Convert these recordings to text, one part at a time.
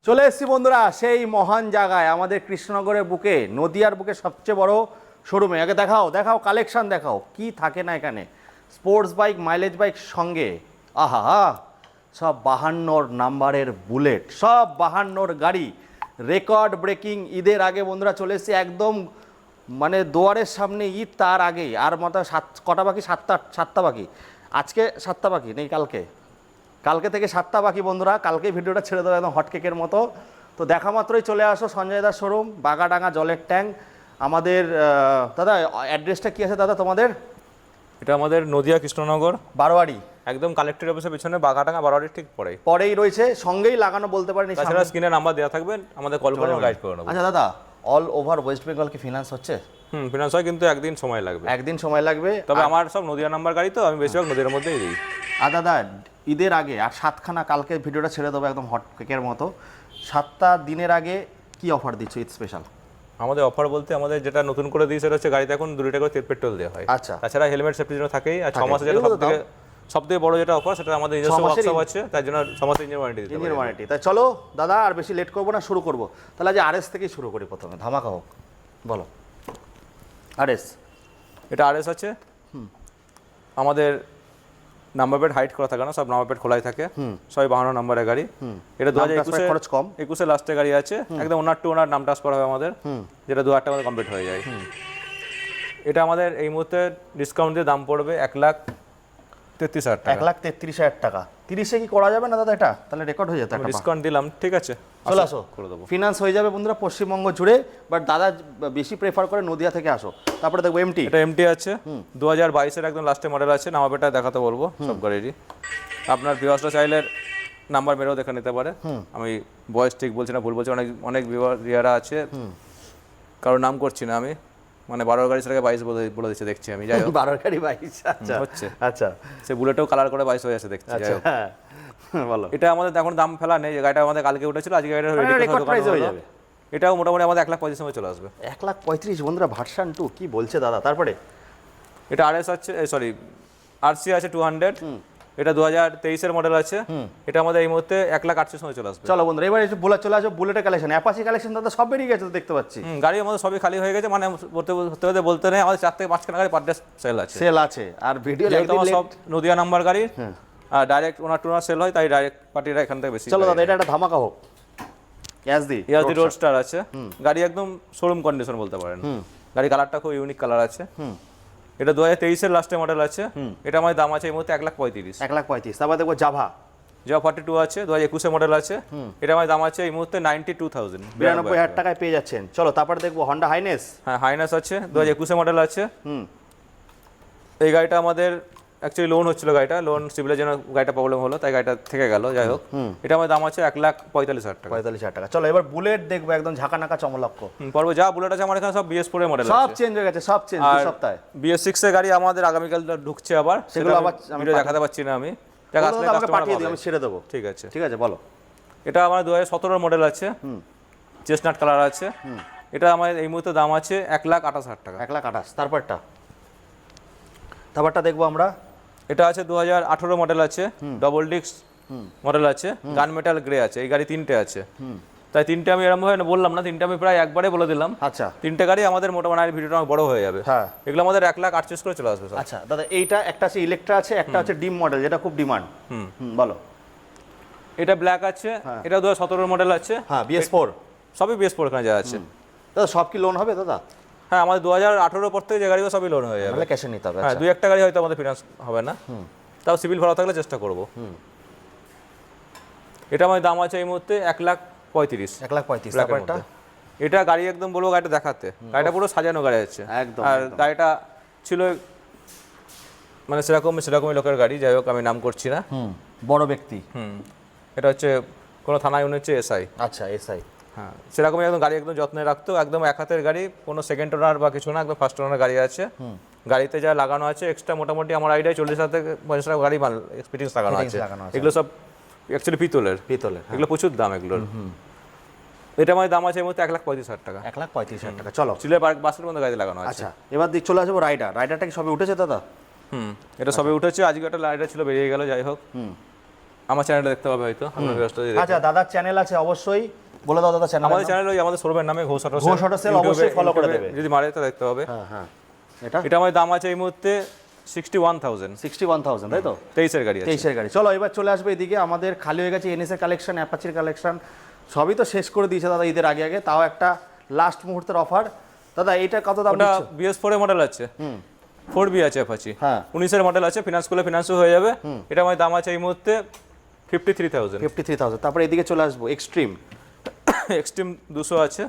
চলে এসেছি বন্ধুরা সেই মহান জায়গায়, আমাদের কৃষ্ণনগরের বুকে, নদিয়ার বুকে সবচেয়ে বড় শোরুমে। আগে দেখাও দেখাও কালেকশন দেখাও, কি থাকে না এখানে। স্পোর্টস বাইক, মাইলেজ বাইক সঙ্গে, আহা সব 52 নাম্বারের বুলেট, সব 52 গাড়ি, রেকর্ড ব্রেকিং। ঈদের আগে বন্ধুরা চলে এসেছি একদম, মানে দুয়ারের সামনে ঈদ, তার আগেই। আর মতো কটা বাকি? সাতটা বাকি। আজকে 7টা বাকি নেই, কালকে থেকে 7টা বাকি বন্ধুরা। কালকেই ভিডিওটা ছেড়ে দেবো একদম হটকেকের মতো। তো দেখা মাত্রই চলে আসো সঞ্জয় দার শোরুম, বাগাডাঙ্গা জলের ট্যাঙ্ক। আমাদের দাদা অ্যাড্রেসটা কি আছে দাদা তোমাদের? এটা আমাদের নদিয়া কৃষ্ণনগর বারোয়ারি, একদম কালেক্টর অফিসের পিছনে বাগাডাঙ্গা বারোয়ারি ঠিক পরেই রয়েছে, সঙ্গেই লাগানো বলতে পারেন। তাছাড়া স্ক্রিনে নাম্বার দেওয়া থাকবে, আমাদের কল করে গাইড করে নেবো। আচ্ছা দাদা, অল ওভার ওয়েস্ট বেঙ্গল কি ফিনান্স হচ্ছে? ফিনান্স হয়, কিন্তু একদিন সময় লাগবে। একদিন সময় লাগবে, তবে আমার সব নদিয়া নাম্বার গাড়ি, তো আমি বেশিরভাগ নদিয়ার মধ্যেই দিই। আর দাদা ঈদের আগে আর 7খানা, কালকে ভিডিওটা ছেড়ে দেবো একদম হট কেকের মতো। 7টা দিনের আগে কি অফার দিচ্ছ ঈদ স্পেশাল? আমাদের অফার বলতে আমাদের যেটা নতুন করে দিই সেটা হচ্ছে গাড়িতে এখন 2 লিটার করে তেল পেট্রোল দেওয়া হয়। আচ্ছা, তাছাড়া হেলমেট সেফটির জন্য থাকেই। আর 6 মাসে যেটা সবথেকে বড় যেটা অফার, সেটা আমাদের নিজস্ব ওয়ার্কশপ আছে, তার জন্য 6 মাসের ইঞ্জিন ওয়ারেন্টি দিতে ইঞ্জিন ওয়ারেন্টি। তাই চলো দাদা আর বেশি লেট করবো না, শুরু করবো। তাহলে আজ আরএস থেকেই শুরু করি, প্রথমে ধামাকা হোক। বলো আরএস। এটা আরএস আছে। আমাদের নাম্বার প্লেট হাইট করা থাকে না, সব নাম্বার প্লেট খোলাই থাকে, সবই 52 নম্বরের গাড়ি। এটা 2021 খরচ কম, 21 লাস্টে গাড়ি আছে, একদম ওনার টু ওনার নাম ট্রান্সফার হবে আমাদের, যেটা 2 টাকা কমপ্লিট হয়ে যায়। এটা আমাদের এই মুহূর্তে ডিসকাউন্ট দিয়ে দাম পড়বে 1,33,000 টাকা। 1,33,000 টাকা। 30-এ কি করা যাবে না দাদা? এটা তাহলে রেকর্ড হয়ে যেত। একটা ডিসকাউন্ট দিলাম, ঠিক আছে, চলে আসো, করে দেবো। ফিনান্স হয়ে যাবে বন্ধুরা পশ্চিমবঙ্গ জুড়ে, বাট দাদা বেশি প্রেফার করে নদিয়া থেকে আসো। তারপরে দেখবো এমটি। এটা এমটি আছে, 2022-এর একদম লাস্টে মডেল আছে। নাম্বার প্লেটটা দেখাতে বলবো সব গাড়িরই। আপনার ভিউয়ার্সরা চাইলে নাম্বার মেরেও দেখে নিতে পারে। আমি বয়স ঠিক বলছি না, ভুল বলছি, অনেক ভিউয়াররা আছে, কারোর নাম করছি না আমি, মানে 12 গাড়ি সেটাকে 22 বলে দিচ্ছে দেখছি আমি। যাই হোক, 12 গাড়ি 22 আচ্ছা হচ্ছে। আচ্ছা, সে বুলেটেও কালার করে 22 হয়ে আছে দেখছি। যাই হোক, বলো। এটা আমাদের এখন দাম ফেলা নেই, গাড়িটা আমাদের কালকে উঠেছিল, আজকে গাড়িটা রেকর্ড প্রাইস হয়ে যাবে। এটাও মোটামুটি আমাদের 1,35,000 সময় চলে আসবে। 1,35,000 বন্ধুরা, ভার্সন 2 কি বলছে দাদা? তারপরে এটা আরএস আছে, সরি আরসি আছে 200, এটা 2023-এর মডেল আছে। এটা আমাদের এই মুহূর্তে 1,38,000 সময় চলে আসবে। চলো বন্ধুরা এবার একটু বুলেট চলে আসো। বুলেটের কালেকশন, অ্যাপাচি কালেকশন দাদা সব বেরিয়ে গেছে তো দেখতে পাচ্ছি। গাড়ি আমাদের সবই খালি হয়ে গেছে, মানে বলতে নেই, আমাদের 4 থেকে 5খানা গাড়ি পার ডে সেল আছে। আর ভিডিও সব নদিয়া নাম্বার গাড়ি, আর ডাইরেক্ট ওনার টুনার সেল হয়, তাই ডাইরেক্ট পার্টিরা এখান থেকে বেশি। চলো দাদা এটা একটা ধামাকা হোক। ইয়াজদি রোডস্টার আছে, গাড়ি একদম শোরুম কন্ডিশন বলতে পারেন। গাড়ি কালারটা খুব ইউনিক কালার আছে। এটা 2023-এর লাস্টে মডেল আছে। এটা আমাদের দাম আছে এই মুহূর্তে 1,35,000। 1,35,000। তারপর দেখবো জাভা 42 আছে, 2021-এর মডেল আছে। এটা আমাদের দাম আছে এই মুহূর্তে 92,000, 92,000 টাকায় পেয়ে যাচ্ছেন। চলো তারপরে দেখবো হন্ডা হাইনেস। হ্যাঁ, হাইনাস আছে, 2021-এর মডেল আছে। এই গাড়িটা আমাদের অ্যাকচুয়ালি লোন হচ্ছিল, গাড়িটা লোন সিভিলের জন্য গাড়িটা প্রবলেম হলো, তাই গাড়িটা থেকে গেল। যাই হোক, এটা আমাদের দাম আছে 1,45,000 টাকা। 45,000 টাকা। চলো এবার বুলেট দেখবো, একদম ঝাঁকানাকা চমলক্ষ। পর্ব যা বুলেট আছে আমার এখানে সব BS4 এর মডেল আছে, সব চেঞ্জ হয়ে গেছে, সব চেঞ্জ। 2 সপ্তাহে BS6 এর গাড়ি আমাদের আগামীকাল ঢুকছে আবার, সেগুলো আবার আমি দেখাতে পাচ্ছি না। আমি পাঠিয়ে দিই, আমি ছেড়ে দেবো। ঠিক আছে, ঠিক আছে বলো। এটা আমার 2017-এর মডেল আছে, চেস্টনাট কালার আছে। এটা আমার এই মুহূর্তে দাম আছে 1,28,000 টাকা। 1,28,000। তারপরটা দেখবো আমরা। এটা আছে 2018 মডেল আছে, ডবল ডিস্ক মডেল আছে, গান মেটাল গ্রে আছে। এই গাড়ি 3টে আছে, তাই 3টে আমি এরকম ভাবে বললাম না, 3টে আমি প্রায় একবারে বলে দিলাম। আচ্ছা, 3টে গাড়ি আমাদের মোটামুটি ভিডিওটা অনেক বড় হয়ে যাবে। হ্যাঁ, এগুলো আমাদের 1,38,000 করে চলে আসবে। আচ্ছা দাদা এইটা একটা আছে ইলেকট্রা আছে, একটা আছে ডিম মডেল, যেটা খুব ডিমান্ড। বলো। এটা ব্ল্যাক আছে, এটা 2017-এর মডেল আছে। হ্যাঁ, BS4 সবই BS4 এখানে যা আছে। দাদা সব কি লোন হবে দাদা? হ্যাঁ, আমাদের 2018 পর থেকে যে গাড়িগুলো সবই লোন হয়ে যাবে, তাহলে ক্যাশে নিতে হবে। হ্যাঁ, 2-1টা গাড়ি হয়তো আমাদের ফিনান্স হবে না, তাও সিভিল ভালো থাকলে চেষ্টা করবো। এটা আমাদের দাম আছে এই মুহূর্তে 1,35,000। 1,35,000। তারপরটা এটা গাড়ি একদম বলবো গাড়িটা দেখাতে, গাড়িটা পুরো সাজানো গাড়ি আছে একদম। আর গাড়িটা ছিল মানে সেরকমই লোকের গাড়ি, যাই হোক আমি নাম করছি না। বড় ব্যক্তি। এটা হচ্ছে কোনো থানায় উনি হচ্ছে SI। আচ্ছা, SI। হ্যাঁ, সেরকমই একদম গাড়ি একদম যত্নে রাখতো, একদম এক হাতের গাড়ি, কোনো সেকেন্ড ওনার বা কিছু না, একদম ফার্স্ট ওনার গাড়ি আছে। গাড়িতে যা লাগানো আছে এক্সট্রা মোটামুটি আমার আইডিয়া 40,000 থেকে 50,000 টাকা গাড়ি মাল এক্সপিরিয়েন্স লাগানো আছে। এগুলো সব অ্যাকচুয়ালি পিতলের, এগুলো প্রচুর দাম এগুলোর। এটা আমার দাম আছে এই মুহূর্তে 1,35,000 টাকা। 1,35,000 টাকা। চলো চিলের বাসের মধ্যে গাড়ি লাগানো আছে। আচ্ছা, এবার চলে আসবো রাইডারটা কি সবে উঠেছে দাদা? এটা সবে উঠেছে, আজকে একটা রাইডার ছিল বেরিয়ে গেল, যাই হোক। আমার চ্যানেলটা দেখতে পাবে হয়তো আপনার ভিউয়ার্সরা যদি দেখে। আচ্ছা দাদার চ্যানেল আছে অবশ্যই বলে দাও দাদা চ্যানেল। আমাদের চ্যানেল ওই আমাদের শোরুমের নামে Ghosh auto Ghosh auto sale অবশ্যই ফলো করে দেবে, যদি মারে তো দেখতে হবে। হ্যাঁ হ্যাঁ। এটা আমার দাম আছে এই মুহূর্তে 61,000, 61,000 তাই তো? 23-এর গাড়ি আছে। 23-এর গাড়ি। চলো এবার চলে আসবে এদিকে, আমাদের খালি হয়ে গেছে এনএস এর কালেকশন, অ্যাপাচির কালেকশন, সবই তো শেষ করে দিয়েছে দাদা ঈদের আগে আগে, তাও একটা লাস্ট মুহূর্তের অফার। দাদা এটা কত দাম ওটা দিচ্ছ? BS4 এর মডেল আছে, 4B আছে অ্যাপাচি, হ্যাঁ 19-এর মডেল আছে, ফিনান্স করলে ফিনান্সও হয়ে যাবে। এটা আমার দাম আছে এই মুহূর্তে 53,000। 53,000। তারপরে এদিকে চলে আসবো এক্সট্রিম। এক্সট্রিম 200 আছে,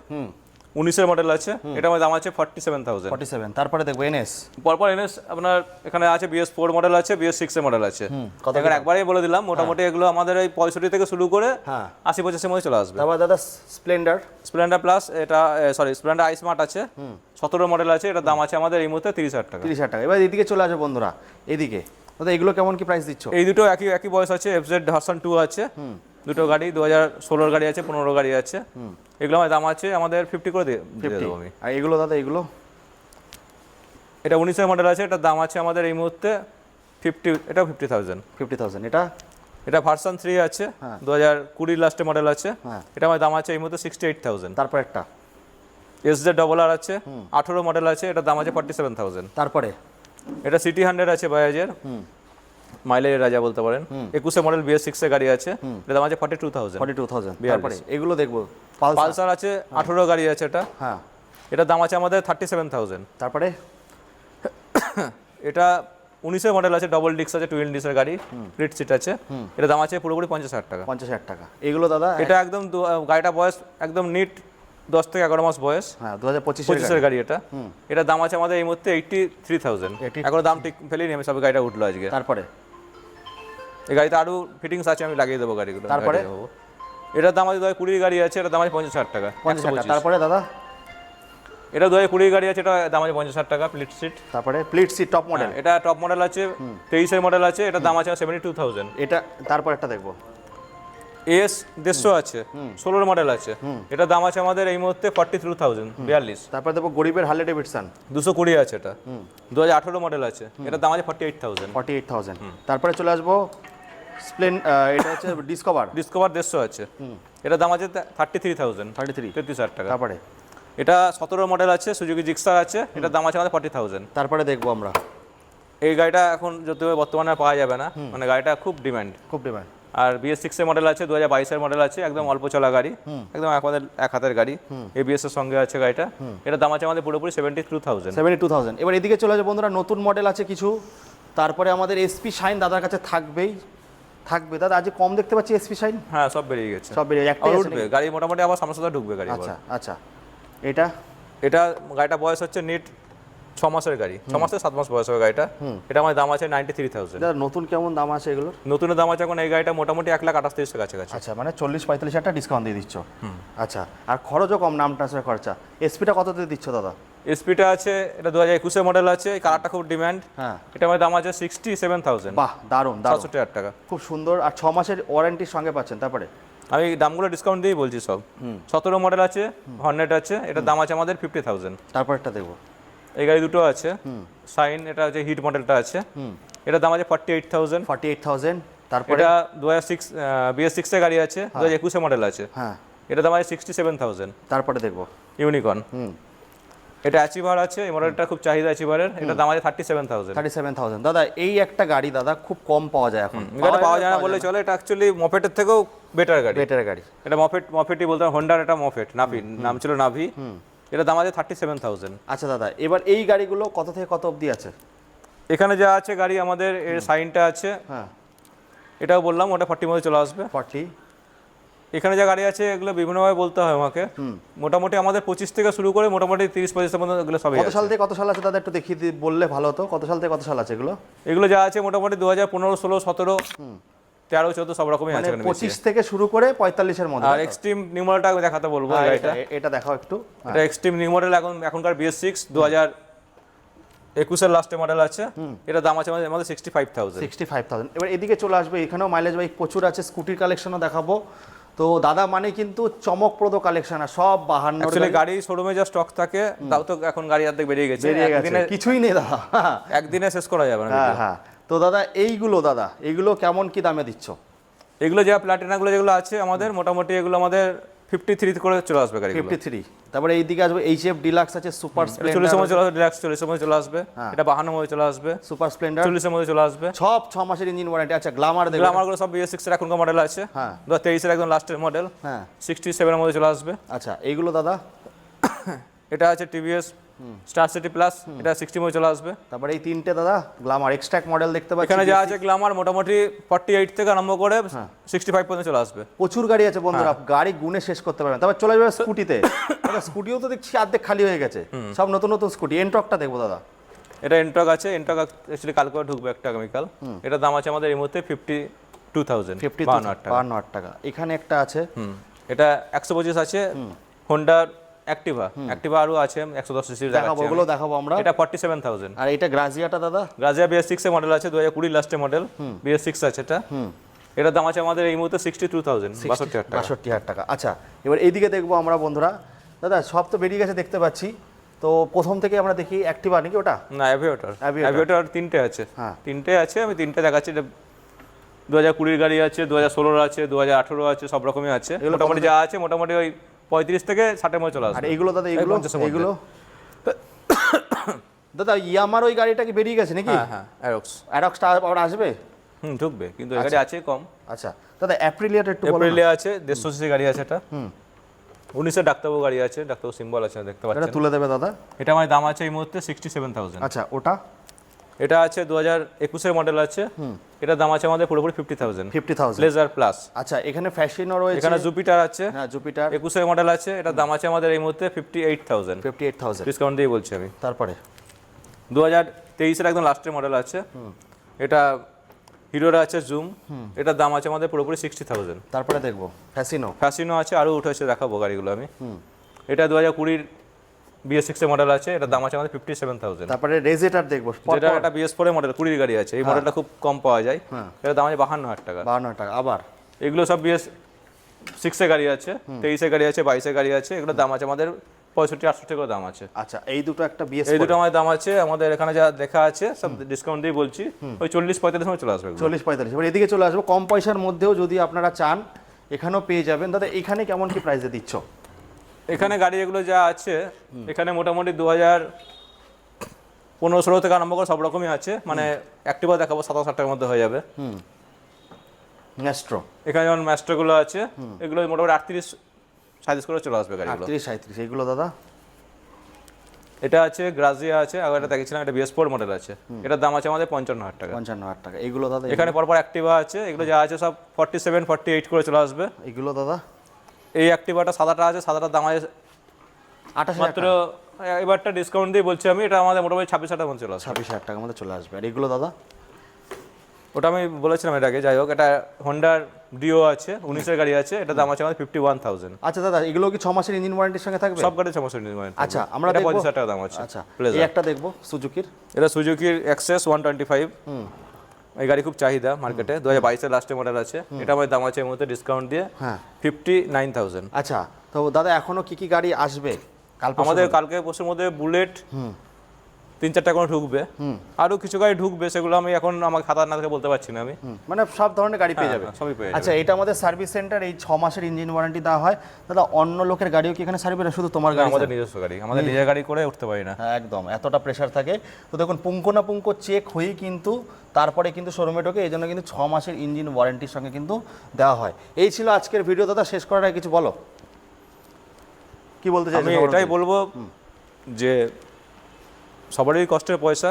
19-এর মডেল আছে, এটা আমার দাম আছে 47,000। 47। তারপরে দেখবো এনএস। পরপর এনএস আপনার এখানে আছে BS4 মডেল আছে, BS6 এর মডেল আছে। কত এখানে একবারই বলে দিলাম, মোটামুটি এগুলো আমাদের এই 65 থেকে শুরু করে হ্যাঁ 80-85-এর মধ্যে চলে আসবে। তারপর দাদা স্প্লেন্ডার। স্প্লেন্ডার প্লাস, এটা সরি স্প্লেন্ডার আই স্মার্ট আছে, 17 মডেল আছে, এটার দাম আছে আমাদের এই মুহূর্তে 30,000 টাকা। 30,000 টাকা। এবার এদিকে চলে আসবে বন্ধুরা, এদিকে দাদা এগুলো কেমন কি প্রাইস দিচ্ছ? এই দুটো একই বয়স আছে, FZ ভার্সন 2 আছে, দুটো গাড়ি 2016-এর গাড়ি আছে, 15 গাড়ি আছে। এগুলো আমার দাম আছে আমাদের 50 করে দিয়ে দেবো আমি। আর এগুলো দাদা এগুলো? এটা 19-এর মডেল আছে, এটার দাম আছে আমাদের এই মুহূর্তে 50, এটাও 50,000। 50,000। এটা? এটা ভার্সন 3 আছে, 2020 লাস্টে মডেল আছে, হ্যাঁ এটা আমার দাম আছে এই মুহূর্তে 68,000। তারপর একটা SZ আছে, 18 মডেল আছে, এটার দাম আছে 47,000। তারপরে এটা সিটি 100 আছে বাজাজের, মাইলেজের রাজা বলতে পারেন, 21 মডেল BS6 এর গাড়ি আছে, এটা দাম আছে 42,000। 42,000। তারপরে এগুলো দেখবো পালসার আছে, 18 গাড়ি আছে এটা, হ্যাঁ এটার দাম আছে আমাদের 37,000। তারপরে এটা 19-এর মডেল আছে, ডবল ডিস্ক আছে, টুইন ডিস্কের গাড়ি, ফ্লিট সিট আছে, এটা দাম আছে পুরোপুরি 50,000 টাকা। 50,000 টাকা। এগুলো দাদা এটা একদম গাড়িটা বয়স একদম নিট 10 থেকে 11 মাস বয়স, হ্যাঁ 2025 এর গাড়ি এটা, এটার দাম আছে আমাদের এই মুহূর্তে 83,000। এখন দাম ঠিক ফেলিনি আমি, সব গাড়িটা উঠলো আজকে। তারপরে এই গাড়িতে আরো ফিটিংস আছে, আমি লাগিয়ে দেবো গাড়িগুলো। তারপরে এটার দাম আছে 2020 গাড়ি আছে, এটার দাম আছে 50,000 টাকা। 50,000 টাকা। তারপরে দাদা এটা 2020 গাড়ি আছে, এটা দাম আছে 50,000 টাকা, প্লিট সিট। তারপরে প্লিট সিট টপ মডেল, এটা টপ মডেল আছে, 23-এর মডেল আছে, এটার দাম আছে 72,000। এটা তারপর একটা দেখবো AS 150 আছে, 16-এর মডেল আছে, এটার দাম আছে আমাদের এই মুহূর্তে 42,000, 42। তারপর দেখবো গরিবের হার্লে ডেভিডসন 220 আছে, এটা 2018 মডেল আছে, এটার দাম আছে 48,000। 48,000। তারপরে চলে আসবো এটা হচ্ছে ডিসকভার 150 আছে, এটার দাম আছে 33,000, 33,000 টাকা। তারপরে এটা 17 মডেল আছে, সুজুকি জিক্সার আছে, এটার দাম আছে আমাদের 40,000। তারপরে দেখবো আমরা এই গাড়িটা এখন যদিও বর্তমানে পাওয়া যাবে না, মানে গাড়িটা খুব ডিমান্ড। আর BS6 এর মডেল আছে, 2022-এর মডেল আছে, একদম অল্প চলা গাড়ি, একদম আমাদের এক হাতের গাড়ি, ABS এর সঙ্গে আছে গাড়িটা, এটার দাম আছে আমাদের পুরোপুরি 72,000। 72,000। এবার এদিকে চলে আসবে বন্ধুরা, নতুন মডেল আছে কিছু। তারপরে আমাদের SP শাইন দাদার কাছে থাকবে দাদা, আজ কম দেখতে পাচ্ছি SP শাইন। হ্যাঁ সব বেরিয়ে গেছে, সব বেরিয়ে একটাই আছে উঠবে গাড়ি, মোটামুটি আবার সামনে সাথে ঢুকবে গাড়ি। আচ্ছা আচ্ছা। এটা গাড়িটা বয়স হচ্ছে নিট 6 মাসের গাড়ি, 6 মাস থেকে 7 মাস বয়স হবে গাড়িটা, এটা আমার দাম আছে 93,000। দাদা নতুন কেমন দাম আছে এগুলোর? নতুনের দাম আছে এখন এই গাড়িটা মোটামুটি 1,38,000 টাকা কাছাকাছি। আচ্ছা, মানে 40-45,000 টাকা ডিসকাউন্ট দিয়ে দিচ্ছ। আচ্ছা, আর খরচও কম, নাম ট্রান্সফার খরচা। এসপিটা কততে দিচ্ছ দাদা? এসপিটা আছে, এটা 2021-এর মডেল আছে, এই কালারটা খুব ডিমান্ড, হ্যাঁ এটা আমার দাম আছে 67,000। বাহ, দারুণ দারুণ, 67,000 টাকা, খুব সুন্দর। আর 6 মাসের ওয়ারেন্টির সঙ্গে পাচ্ছেন। তারপরে আমি দামগুলো ডিসকাউন্ট দিয়েই বলছি সব। 17 মডেল আছে, হর্নেট আছে, এটার দাম আছে আমাদের 50,000। তারপরটা দেখবো, এই গাড়ি দুটো আছে, সাইন, এটা হচ্ছে হিট মডেলটা আছে, এটার দাম আছে 48,000। 48,000। তারপরে এটা 2006 BS6 এর গাড়ি আছে, 2021 মডেল আছে, হ্যাঁ, এটার দাম আছে 67,000। তারপরে দেখবো ইউনিকর্ন, এটা অ্যাচিভার আছে, এই মডেলটা খুব চাহিদা অ্যাচিভারের, এটার দাম আছে 37,000। 37,000। দাদা এই একটা গাড়ি দাদা খুব কম পাওয়া যায় এখন, এটা পাওয়া যায় না বললে চলে, এটা অ্যাকচুয়ালি মফেটের থেকেও বেটার গাড়ি। এটা মফেটই বলতে হয়, হোন্ডার এটা মফেট, নাভি নাম ছিল নাভি, এটার দাম আছে 37,000। আচ্ছা দাদা, এবার এই গাড়িগুলো কত থেকে কত অবধি আছে? এখানে যা আছে গাড়ি আমাদের, এর সাইনটা আছে, হ্যাঁ এটাও বললাম, ওটা 40 মধ্যে চলে আসবে। 40। এখানে যা গাড়ি আছে এগুলো বিভিন্নভাবে বলতে হয় আমাকে, মোটামুটি আমাদের 25 থেকে শুরু করে মোটামুটি 30-35 পর্যন্ত এগুলো সবই। কত সাল থেকে কত সাল আছে দাদা, একটু দেখিয়ে বললে ভালো হতো। কত সাল থেকে কত সাল আছে এগুলো? এগুলো যা আছে মোটামুটি 2015, 16, 17, 13, 14 সব রকমই আছে। 25 থেকে শুরু করে 45 এর মধ্যে। আর এক্সট্রিম নিউ মডেলটা আমি দেখাতে বলবো, এটা দেখাও একটু। এটা এক্সট্রিম নিউ মডেল, এখনকার BS6 2021 এর লাস্টে মডেল আছে, এটা দাম আছে আমাদের 65,000। 65,000। এবার এদিকে চলে আসবে, এখানেও মাইলেজ বাইক প্রচুর আছে, স্কুটির কালেকশনও দেখাবো। তো দাদা মানে কিন্তু চমকপ্রদ কালেকশন, আর সব 52 অ্যাকচুয়ালি গাড়ি শোরুমে যা স্টক থাকে তাও তো এখন গাড়ি অর্ধেক বেরিয়ে গেছে, কিছুই নেই দাদা, একদিনে শেষ করা যাবে না। হ্যাঁ হ্যাঁ। তো দাদা এইগুলো কেমন কি দামে দিচ্ছ? এগুলো যা প্লাটিনাগুলো যেগুলো আছে আমাদের মোটামুটি এগুলো আমাদের 53 করে চলে আসবে গাড়িগুলো। 53। তারপরে এইদিকে আসবে এইচএফ ডিলাক্স আছে, সুপার 40 এর স্প্লেন্ডার, মধ্যে চলে আসবে, ডিলাক্স 40 এর মধ্যে চলে আসবে, এটা 52 এর মধ্যে চলে আসবে, সুপার স্প্লেন্ডার 40 এর মধ্যে চলে আসবে। সব 6 মাসের ইঞ্জিন ওয়ারেন্টি। আচ্ছা গ্ল্যামার দেখো, গ্ল্যামারগুলো সব BS6 এর এখনকার মডেল আছে, হ্যাঁ 2023 এর একদম লাস্টের মডেল, হ্যাঁ 67 এর মধ্যে চলে আসবে। আচ্ছা এইগুলো দাদা, এটা আছে টিভিএস স্টার সিটি প্লাস, এটা 60 এর মধ্যে চলে আসবে। তারপরে এই তিনটে দাদা গ্ল্যামার এক্সট্রাক্ট মডেল দেখতে পাচ্ছি। এখানে যা আছে গ্ল্যামার মোটামুটি 48 থেকে আরম্ভ করে 65 পর্যন্ত চলে আসবে। প্রচুর গাড়ি আছে বন্ধুরা, গাড়ি গুনে শেষ করতে পারবেন। তারপর চলে যাবে স্কুটিতে। দাদা স্কুটিও তো দেখছি অর্ধেক খালি হয়ে গেছে, সব নতুন নতুন স্কুটি। এনটকটা দেখবো দাদা। এটা এনটক আছে, এনটক অ্যাকচুয়ালি কালকে ঢুকবে একটা আগামীকাল। এটার দাম আছে আমাদের এই মুহূর্তে 52,000, 52,000 টাকা। এখানে একটা আছে, এটা 125 আছে হোন্ডা অ্যাক্টিভা, অ্যাক্টিভা আরও আছে 110 সিসি দেখাবো, ওগুলো দেখাবো আমরা। এটা 47,000। আর এটা গ্রাজিয়াটা দাদা, গ্রাজিয়া BS6 এর মডেল আছে, 2020 লাস্টের মডেল, BS6 আছে এটা। এটার দাম আছে আমাদের এই মুহূর্তে 62,000, 62,000 টাকা। আচ্ছা এবার এইদিকে দেখবো আমরা বন্ধুরা। দাদা সব তো বেরিয়ে গেছে দেখতে পাচ্ছি, তো প্রথম থেকে আমরা দেখি অ্যাক্টিভা নাকি ওটা? না অ্যাভিয়েটর তিনটে আছে, হ্যাঁ তিনটে আছে, আমি তিনটে দেখাচ্ছি। 2020 গাড়ি আছে, 2016 আছে, 2018 আছে, সব রকমই আছে। মোটামুটি যা আছে মোটামুটি ওই 35 থেকে 60 এর মধ্যে চলে আসবে। আর এইগুলো দাদা, এইগুলো দাদা ইয়ামার ওই গাড়িটা কি বেরিয়ে গেছে নাকি? হ্যাঁ অ্যারক্সটা আবার আসবে? ঢুকবে, কিন্তু এই গাড়ি আছে কম। আচ্ছা দাদা অ্যাপ্রিলিয়াটা একটু বলো। এপ্রিলে আছে 150 সিসি গাড়ি আছে এটা। 19 ডাক্তারবাবু গাড়ি আছে, ডাক্তারবাবু সিম্বল আছে দেখতে পাচ্ছেন। এটা তুলে দেবে দাদা। এটা আমার দাম আছে এই মুহূর্তে 67,000। আচ্ছা ওটা? এটা আছে 2021 এর মডেল আছে, এটা দাম আছে আমাদের পুরোপুরি 50,000। Ledger plus. আচ্ছা এখানে ফ্যাশনও রয়েছে, এখানে জুপিটার আছে, হ্যাঁ জুপিটার 21 এর মডেল আছে, এটা দাম আছে আমাদের এই মুহূর্তে 58,000 ডিসকাউন্ট দিয়ে বলছি আমি। তারপরে 2023 এর একদম লাস্টের মডেল আছে, এটা হিরোর আছে জুম, এটার দাম আছে আমাদের পুরোপুরি 60,000। তারপরে দেখবো ফ্যাসিনো আছে, আরও উঠেছে, দেখাবো গাড়িগুলো আমি। এটা 2020 BS6 এর মডেল আছে, এটার দাম আছে আমাদের 57,000। তারপরে রেজেটার দেখবো, যেটা একটা BS4 এর মডেল 20 গাড়ি আছে, এই মডেলটা খুব কম পাওয়া যায়, এটার দাম আছে 52,000 টাকা। 52 টাকা। আবার এগুলো সব BS6 এর গাড়ি আছে, 23 এর গাড়ি আছে, 22 এর গাড়ি আছে, এগুলোর দাম আছে আমাদের 65-68 করে দাম আছে। আচ্ছা এই দুটো একটা বিএস, এই দুটো আমাদের দাম আছে আমাদের এখানে যা দেখা আছে সব ডিসকাউন্ট দিয়ে বলছি, ওই 40-45 সময় চলে আসবে। 40-45। এবার এদিকে চলে আসবো, কম পয়সার মধ্যেও যদি আপনারা চান এখানেও পেয়ে যাবেন। দাদা এখানে কেমন কি প্রাইসে দিচ্ছ? এখানে গাড়ি এগুলো যা আছে এখানে মোটামুটি 2015-16 থেকে আরম্ভ করে সব রকমই আছে, মানে অ্যাক্টিভা দেখাবো 27,000 টাকার মধ্যে হয়ে যাবে। ম্যাস্ট্রো, এখানে যেমন ম্যাস্ট্রোগুলো আছে, এগুলো মোটামুটি 38-37 করে চলে আসবে গাড়িগুলো। 38-37। এইগুলো দাদা? এটা আছে গ্রাজিয়া আছে, আগে এটা দেখেছিলাম, এটা BS4 মডেল আছে, এটার দাম আছে আমাদের 55,000 টাকা। 55,000 টাকা। এইগুলো দাদা? এখানে পরপর অ্যাক্টিভা আছে, এগুলো যা আছে সব 47-48 করে চলে আসবে। এগুলো দাদা? এই অ্যাক্টিভাটা সাদাটা আছে, সাদাটার দাম আছে 28,000 মাত্র, এবারটা ডিসকাউন্ট দিয়ে বলছি আমি, এটা আমাদের মোটামুটি 26,000 টাকার মধ্যে চলে আসবে। 26,000 টাকার মধ্যে চলে আসবে। আর এগুলো দাদা? ওটা আমি বলেছিলাম এর আগে, যাই হোক এটা হোন্ডার ডিও আছে, 19 এর গাড়ি আছে, এটা দাম আছে আমাদের 51,000। আচ্ছা দাদা এগুলো কি 6 মাসের ইঞ্জিন ওয়ারেন্টির সঙ্গে থাকবে? সব গাড়ি 6 মাসের নির্মাণ। আচ্ছা আমরা দেখব 25,000 টাকা দাম আছে। আচ্ছা এই একটা দেখবো সুজুকির, এটা সুজুকির এক্সেস 125। এই গাড়ি খুব চাহিদা মার্কেটে, 2022 এর লাস্টের মডেল আছে, এটা আমাদের দাম আছে এই মুহূর্তে ডিসকাউন্ট দিয়ে 59,000। আচ্ছা তো দাদা এখনো কি কি গাড়ি আসবে? আমাদের কালকে পরশুর মধ্যে বুলেট 3-4টা করে ঢুকবে, আরো কিছু গাড়ি ঢুকবে, সেগুলো আমি এখন আমার খাতা না থেকে বলতে পারছি না আমি। মানে সব ধরনের গাড়ি পেয়ে যাবে, সবই পেয়ে যাবে। আচ্ছা এটা আমাদের সার্ভিস সেন্টার, এই 6 মাসের ইঞ্জিন ওয়ারেন্টি দেওয়া হয়। দাদা অন্য লোকের গাড়িও কি এখানে সার্ভিস, শুধু তোমার গাড়ি? আমাদের নিজস্ব গাড়ি, আমাদের নিজের গাড়ি করে উঠতে পারি না। হ্যাঁ একদম, এতটা প্রেশার থাকে। তো দেখুন পুঙ্কো না পুঙ্কো চেক হয়েই কিন্তু তারপরে কিন্তু শোরুমে ঢোকে, এই জন্য কিন্তু 6 মাসের ইঞ্জিন ওয়ারেন্টির সঙ্গে কিন্তু দেওয়া হয়। এই ছিল আজকের ভিডিও। দাদা শেষ করার আগে কিছু বলো, কি বলতে চাই? আমি এটাই বলবো যে সবারই কষ্টের পয়সা,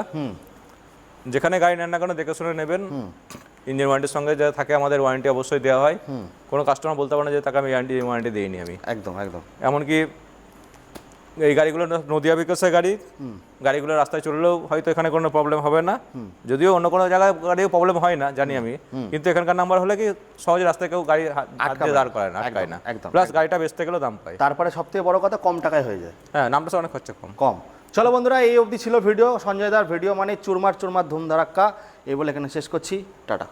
যেখানে গাড়ি নেন না কেন দেখে শুনে নেবেন। ইঞ্জিন ওয়ারেন্টির সঙ্গে যা থাকে আমাদের ওয়ারেন্টি অবশ্যই দেওয়া হয়, কোনো কাস্টমার বলতে পারে না যে তাকে আমি ওয়ারেন্টি দিইনি আমি। একদম একদম। এমনকি এই গাড়িগুলো নদিয়া বিকাশের গাড়ি, গাড়িগুলো রাস্তায় চললেও হয়তো এখানে কোনো প্রবলেম হবে না, যদিও অন্য কোনো জায়গায় গাড়িও প্রবলেম হয় না জানি আমি, কিন্তু এখানকার নাম্বার হলে কি সহজে রাস্তায় কেউ গাড়ি আটকে দাঁড় করে না, আটকায় না, প্লাস গাড়িটা বেচতে গেলেও দাম পায়। তারপরে সবথেকে বড় কথা কম টাকায় হয়ে যায়। হ্যাঁ নামটা অনেক খরচা কম। চলো বন্ধুরা এই অবধি ছিল ভিডিও। সঞ্জয় দার ভিডিও মানে চুরমার চুরমার ধুমধারাক্কা, এই বলে এখানে শেষ করছি। টাটা।